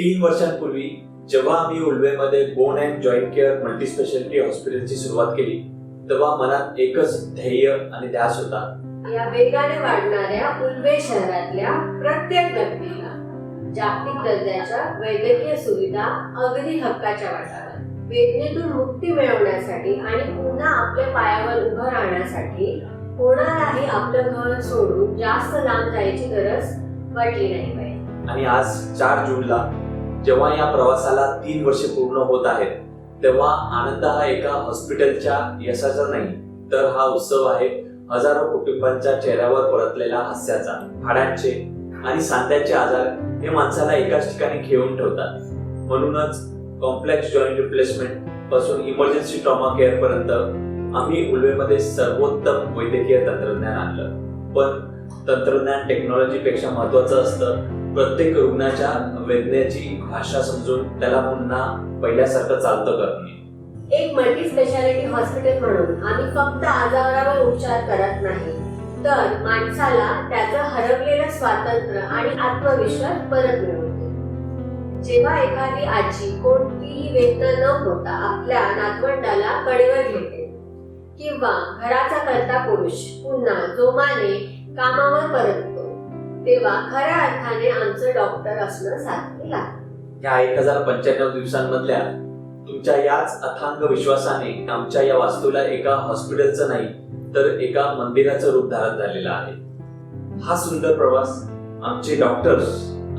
3 वर्षांपूर्वी जेव्हा आम्ही उल्वेमध्ये bone and joint care multispeciality हॉस्पिटलची सुरुवात केली तेव्हा मनात एकच ध्येय आणि ध्यास होता. या वेगाने वाढणाऱ्या उल्वे शहरातल्या प्रत्येक व्यक्तीला जागतिक दर्जाच्या वैद्यकीय सुविधा अगदी हक्काच्या वाटाव्यात. वेदनेतून मुक्ती मिळवण्यासाठी आणि पुन्हा आपल्या पायावर उभं राहण्यासाठी कोणालाही आपलं घर सोडून जास्त लांब जायची गरज वाटली नाही पाहिजे. आणि आज 4 जूनला जेव्हा या प्रवासाला 3 वर्षे पूर्ण होत आहेत तेव्हा आनंद हा एका हॉस्पिटलच्या यशाचा नाही तर हा उत्सव आहे हजारो कुटुंबांच्या चेहऱ्यावर परतलेला हास्याचा. हाडांचे आणि सांध्याचे आजार हे माणसाला एकाच ठिकाणी घेऊन ठेवतात. म्हणूनच कॉम्प्लेक्स जॉईंट रिप्लेसमेंट पासून इमर्जन्सी ट्रॉमा केअर पर्यंत आम्ही उल्वेमध्ये सर्वोत्तम वैद्यकीय तंत्रज्ञान आणलं. पण तंत्रज्ञान टेक्नॉलॉजी पेक्षा महत्वाचं असतं प्रत्येक रुग्णाच्या वेदनेची भाषा समजून त्याला पुन्हा पहिल्यासारखं चालतं करणे. एक मल्टी स्पेशालिटी हॉस्पिटल म्हणून आम्ही फक्त आजारावर उपचार करत नाही तर माणसाला त्याचं हरवलेलं स्वातंत्र्य आणि आत्मविश्वास परत मिळवतो. जेव्हा एखादी आजी कोणतीही वेदना न होता आपल्या नातवंडाला कडेवर घेते किंवा घराचा करता पुरुष पुन्हा जोमाने कामावर परततो तेव्हा खऱ्या अर्थाने आमचं डॉक्टर असणं साध्य लागतं. या 1095 दिवसांमधल्या तुमच्या याच अथांग विश्वासाने आमच्या या वास्तूला एका हॉस्पिटलचं नाही तर एका मंदिराचं रूप धारण झालेला आहे. हा सुंदर प्रवास आमचे डॉक्टर्स,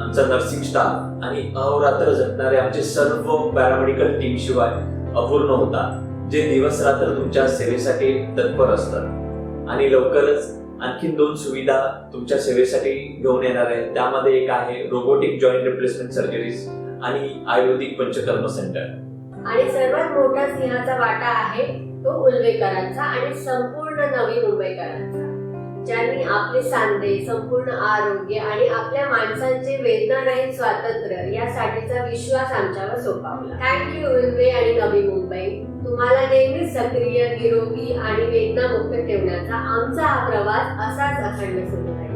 आमचा नर्सिंग स्टाफ आणि अहोरात्र झटणारे आमचे सर्व पॅरामेडिकल टीम शिवाय अपूर्ण होता, जे दिवस रात्र तुमच्या सेवेसाठी तत्पर असतात. आणि लवकरच आणखी 2 सुविधा तुमच्या सेवेसाठी घेऊन येणार आहे. त्यामध्ये एक आहे रोबोटिक जॉईंट रिप्लेसमेंट सर्जरीज आणि आयुर्वेदिक पंचकर्म सेंटर. आणि सर्वात मोठा सिंहाचा वाटा आहे तो उल्वेकरांचा आणि संपूर्ण नवी मुंबईकरांचा, ज्यांनी आपले सांधे, संपूर्ण आरोग्य आणि आपल्या माणसांचे वेदनारहित स्वातंत्र्य यासाठीचा विश्वास आमच्यावर सोपवला. थँक्यू उल्वे आणि नवी मुंबई. तुम्हाला नेहमीच सक्रिय, निरोगी आणि वेदनामुक्त ठेवण्याचा आमचा हा प्रवास असाच अखंड सुरू राहील.